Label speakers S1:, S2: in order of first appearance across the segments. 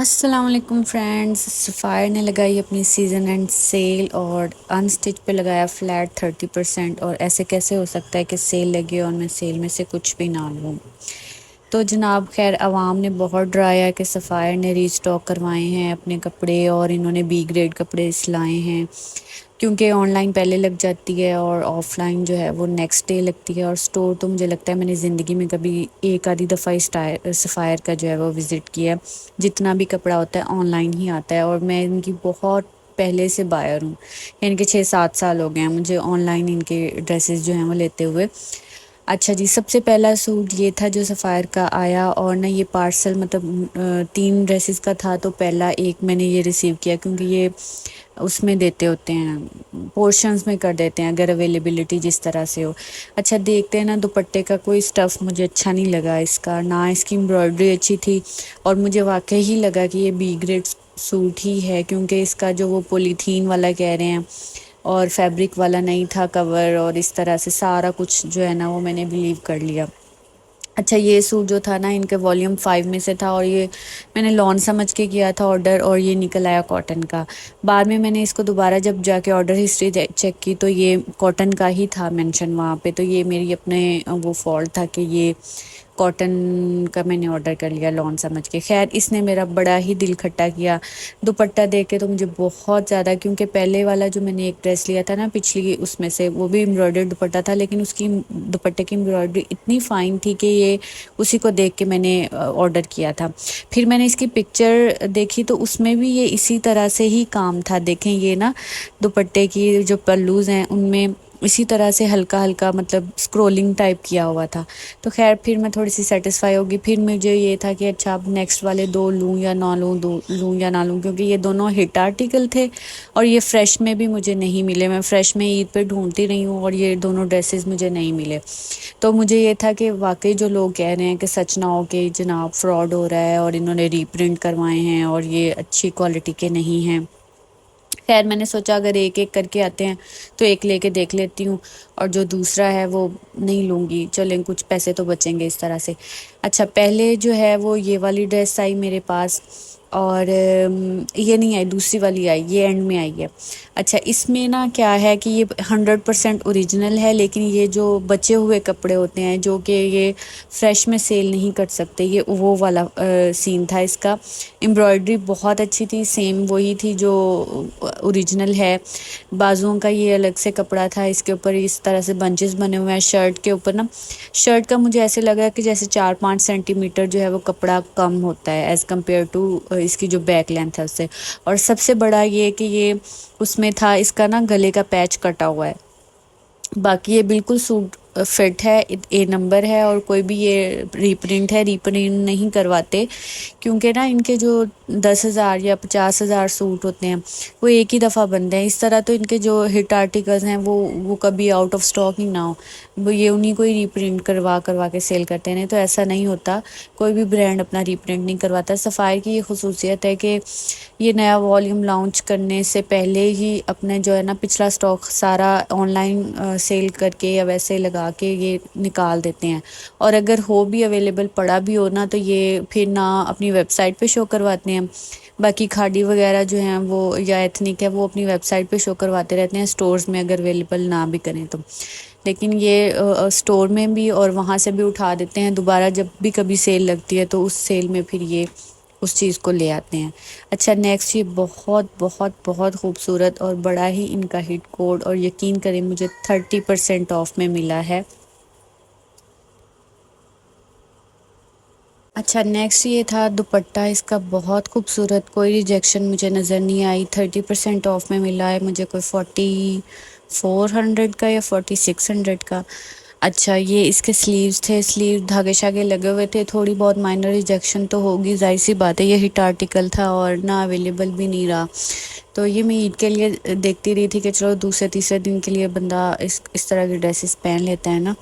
S1: अस्सलाम वालेकुम friends. Sapphire ने लगाई अपनी सीज़न एंड सेल और अनस्टिच पे लगाया फ्लैट 30%। और ऐसे कैसे हो सकता है कि सेल लगी और मैं सेल में से कुछ भी ना लूँ। तो जनाब खैर अवाम ने बहुत डराया कि सफ़ायर ने रीस्टॉक करवाए हैं अपने कपड़े और इन्होंने बी ग्रेड कपड़े सिलाए हैं, क्योंकि ऑनलाइन पहले लग जाती है और ऑफलाइन जो है वो नेक्स्ट डे लगती है। और स्टोर तो मुझे लगता है मैंने ज़िंदगी में कभी एक आधी दफ़ा ही सफ़ायर का जो है वो विज़िट किया है। जितना भी कपड़ा होता है ऑनलाइन ही आता है और मैं इनकी बहुत पहले से बायर हूँ। यानी कि 6-7 साल हो गए हैं मुझे ऑनलाइन इनके ड्रेसेस जो हैं वो लेते हुए। अच्छा जी, सबसे पहला सूट ये था जो सफ़ायर का आया और ना ये पार्सल मतलब 3 ड्रेसेस का था। तो पहला एक मैंने ये रिसीव किया क्योंकि ये उसमें देते होते हैं, पोर्शंस में कर देते हैं अगर अवेलेबिलिटी जिस तरह से हो। अच्छा देखते हैं ना, दुपट्टे का कोई स्टफ़ मुझे अच्छा नहीं लगा इसका, ना इसकी एम्ब्रॉयडरी अच्छी थी और मुझे वाक़ई ही लगा कि ये बी ग्रेड सूट ही है, क्योंकि इसका जो वो पॉलीथीन वाला कह रहे हैं और फैब्रिक वाला नहीं था कवर, और इस तरह से सारा कुछ जो है ना वो मैंने बिलीव कर लिया। अच्छा ये सूट जो था ना इनके वॉल्यूम 5 में से था और ये मैंने लॉन समझ के किया था ऑर्डर और ये निकल आया कॉटन का। बाद में मैंने इसको दोबारा जब जाके ऑर्डर हिस्ट्री चेक की तो ये कॉटन का ही था मेंशन वहाँ पे। तो ये मेरी अपने वो फॉल्ट था कि ये कॉटन का मैंने ऑर्डर कर लिया लॉन समझ के। खैर इसने मेरा बड़ा ही दिल खट्टा किया। दुपट्टा देख के तो मुझे बहुत ज़्यादा, क्योंकि पहले वाला जो मैंने एक ड्रेस लिया था ना पिछली उसमें से, वो भी एम्ब्रॉयडर्ड दुपट्टा था, लेकिन उसकी दुपट्टे की एम्ब्रॉयडरी इतनी फ़ाइन थी कि ये उसी को देख के मैंने ऑर्डर किया था। फिर मैंने इसकी पिक्चर देखी तो उसमें भी ये इसी तरह से ही काम था। देखें ये ना दुपट्टे की जो पल्लूज़ हैं उनमें इसी तरह से हल्का हल्का मतलब स्क्रोलिंग टाइप किया हुआ था। तो खैर फिर मैं थोड़ी सी सेटिस्फाई होगी। फिर मुझे ये था कि अच्छा अब नेक्स्ट वाले दो लूँ या ना लूँ, दो लूँ या ना लूँ, क्योंकि ये दोनों हिट आर्टिकल थे और ये फ्रेश में भी मुझे नहीं मिले। मैं फ्रेश में ईद पे ढूंढती रही हूँ और ये दोनों ड्रेसेस मुझे नहीं मिले। तो मुझे ये था कि वाकई जो लोग कह रहे हैं कि सच ना हो कि जनाब फ्रॉड हो रहा है और इन्होंने रीप्रिंट करवाए हैं और ये अच्छी क्वालिटी के नहीं हैं। खैर मैंने सोचा अगर एक एक करके आते हैं तो एक लेके देख लेती हूँ और जो दूसरा है वो नहीं लूँगी, चलें कुछ पैसे तो बचेंगे इस तरह से। अच्छा पहले जो है वो ये वाली ड्रेस आई मेरे पास और ये नहीं आई, दूसरी वाली आई, ये एंड में आई है। अच्छा इसमें ना क्या है कि ये 100% ओरिजिनल है, लेकिन ये जो बचे हुए कपड़े होते हैं जो कि ये फ्रेश में सेल नहीं कर सकते, ये वो वाला सीन था इसका। एम्ब्रॉयडरी बहुत अच्छी थी, सेम वही थी जो ओरिजिनल है। बाजुओं का ये अलग से कपड़ा था, इसके ऊपर इस तरह से बंचेस बने हुए हैं। शर्ट के ऊपर ना, शर्ट का मुझे ऐसे लगा कि जैसे 4-5 सेंटीमीटर जो है वो कपड़ा कम होता है एज़ कम्पेयर टू इसकी जो बैक लेंथ है उससे। और सबसे बड़ा ये कि ये उसमें था इसका ना गले का पैच कटा हुआ है, बाकी ये बिल्कुल सूट फिट है, ए नंबर है। और कोई भी ये रीप्रिंट है, रीप्रिंट नहीं करवाते, क्योंकि ना इनके जो 10,000 या 50,000 सूट होते हैं वो एक ही दफ़ा बनते हैं। इस तरह तो इनके जो हिट आर्टिकल्स हैं वो कभी आउट ऑफ स्टॉक ही ना हो, वो ये उन्हीं को ही रीप्रिंट करवा करवा के सेल करते हैं। नहीं तो ऐसा नहीं होता, कोई भी ब्रांड अपना रीप्रिंट नहीं करवाता। सफ़ायर की ये खसूसियत है कि ये नया वॉल्यूम लॉन्च करने से पहले ही अपने जो है ना पिछला स्टॉक सारा ऑनलाइन सेल करके या वैसे लगा के ये निकाल देते हैं। और अगर हो भी अवेलेबल पड़ा भी हो ना तो ये फिर ना अपनी वेबसाइट पे शो करवाते हैं। बाकी खाड़ी वगैरह जो हैं वो या एथनिक है वो अपनी वेबसाइट पे शो करवाते रहते हैं, स्टोर्स में अगर अवेलेबल ना भी करें तो। लेकिन ये स्टोर में भी और वहाँ से भी उठा देते हैं दोबारा, जब भी कभी सेल लगती है तो उस सेल में फिर ये उस चीज़ को ले आते हैं। अच्छा नेक्स्ट ये बहुत बहुत बहुत खूबसूरत और बड़ा ही इनका हिट कोड, और यकीन करें मुझे 30% ऑफ में मिला है। अच्छा नेक्स्ट ये था दुपट्टा इसका, बहुत खूबसूरत, कोई रिजेक्शन मुझे नज़र नहीं आई। 30% ऑफ में मिला है मुझे, कोई 4400 का या 4600 का। अच्छा ये इसके स्लीव्स थे, स्लीव धागे शागे लगे हुए थे, थोड़ी बहुत माइनर रिजेक्शन तो होगी, जाहिर सी बात है, ये हिट आर्टिकल था और ना अवेलेबल भी नहीं रहा। तो ये मैं ईद के लिए देखती रही थी कि चलो दूसरे तीसरे दिन के लिए बंदा इस तरह के ड्रेसेस पहन लेता है ना,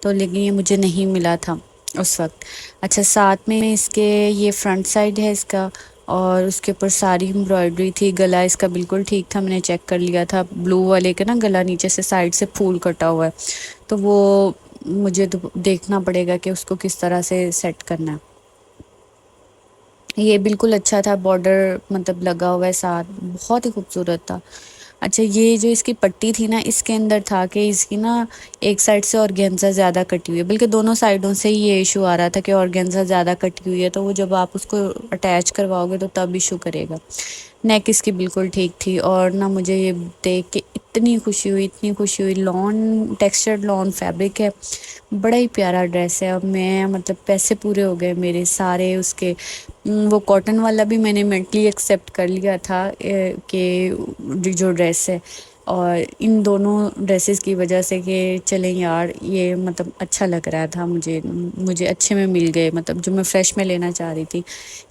S1: तो लेकिन ये मुझे नहीं मिला था उस वक्त। अच्छा साथ में इसके ये फ्रंट साइड है इसका और उसके ऊपर सारी एम्ब्रॉयडरी थी। गला इसका बिल्कुल ठीक था, मैंने चेक कर लिया था। ब्लू वाले का ना गला नीचे से साइड से फूल कटा हुआ है, तो वो मुझे तो देखना पड़ेगा कि उसको किस तरह से सेट करना है। یہ بالکل اچھا تھا، بارڈر مطلب لگا ہوا ہے ساتھ، بہت ہی خوبصورت تھا۔ اچھا یہ جو اس کی پٹی تھی نا، اس کے اندر تھا کہ اس کی نا ایک سائڈ سے آرگینزا زیادہ کٹی ہوئی ہے، بلکہ دونوں سائڈوں سے ہی یہ ایشو آ رہا تھا کہ آرگینزا زیادہ کٹی ہوئی ہے، تو وہ جب آپ اس کو اٹیچ کرواؤ گے تو تب ایشو کرے گا۔ نیک اس کی بالکل ٹھیک تھی، اور نہ مجھے یہ دیکھ کے اتنی خوشی ہوئی، اتنی خوشی ہوئی۔ لان ٹیکسچرڈ لان فیبرک ہے، بڑا ہی پیارا ڈریس ہے۔ اب میں مطلب پیسے پورے ہو گئے میرے سارے اس کے۔ وہ کاٹن والا بھی میں نے مینٹلی ایکسیپٹ کر لیا تھا کہ جو ڈریس ہے، اور ان دونوں ڈریسز کی وجہ سے کہ چلیں یار یہ مطلب اچھا لگ رہا تھا، مجھے اچھے میں مل گئے، مطلب جو میں فریش میں لینا چاہ رہی تھی۔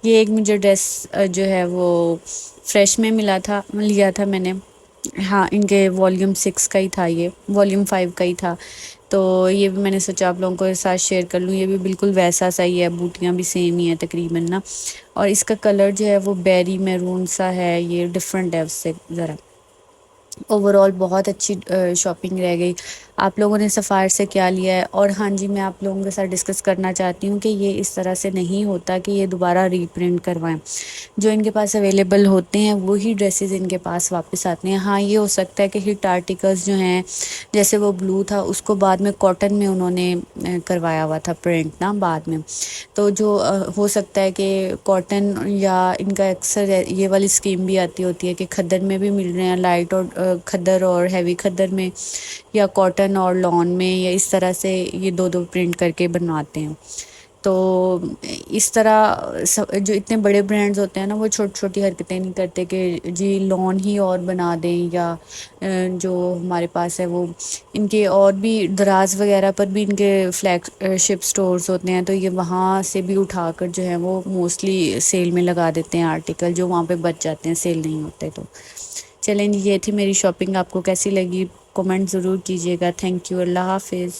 S1: یہ ایک مجھے ڈریس جو ہے وہ فریش میں لیا تھا میں نے، ہاں ان کے والیوم 6 کا ہی تھا، یہ والیوم 5 کا ہی تھا، تو یہ بھی میں نے سوچا آپ لوگوں کو ساتھ شیئر کر لوں۔ یہ بھی بالکل ویسا سا ہی ہے، بوٹیاں بھی سیم ہی ہیں تقریباً نا، اور اس کا کلر جو ہے وہ بیری میرون سا ہے، یہ ڈفرینٹ ہے اس سے ذرا۔ اوور آل بہت اچھی شاپنگ رہ گئی۔ آپ لوگوں نے سفار سے کیا لیا ہے؟ اور ہاں جی، میں آپ لوگوں کے ساتھ ڈسکس کرنا چاہتی ہوں کہ یہ اس طرح سے نہیں ہوتا کہ یہ دوبارہ ری پرنٹ کروائیں۔ جو ان کے پاس اویلیبل ہوتے ہیں وہی ڈریسز ان کے پاس واپس آتے ہیں۔ ہاں یہ ہو سکتا ہے کہ ہٹ آرٹیکلز جو ہیں، جیسے وہ بلو تھا، اس کو بعد میں کاٹن میں انہوں نے کروایا ہوا تھا پرنٹ نا بعد میں، تو جو ہو سکتا ہے کہ کاٹن یا ان کا اکثر یہ والی اسکیم بھی آتی ہوتی ہے کہ کھدر میں بھی مل رہے ہیں، لائٹ اور کھدر اور ہیوی کھدر میں، یا کاٹن اور لان میں، یا اس طرح سے یہ دو دو پرنٹ کر کے بنواتے ہیں۔ تو اس طرح جو اتنے بڑے برانڈز ہوتے ہیں نا، وہ چھوٹی چھوٹی حرکتیں نہیں کرتے کہ جی لان ہی اور بنا دیں، یا جو ہمارے پاس ہے وہ ان کے اور بھی دراز وغیرہ پر بھی ان کے فلیگ شپ سٹورز ہوتے ہیں، تو یہ وہاں سے بھی اٹھا کر جو ہے وہ موسٹلی سیل میں لگا دیتے ہیں آرٹیکل، جو وہاں پہ بچ جاتے ہیں، سیل نہیں ہوتے۔ تو چلیں، یہ تھی میری شاپنگ، آپ کو کیسی لگی کمنٹ ضرور کیجیے گا۔ تھینک یو، اللہ حافظ۔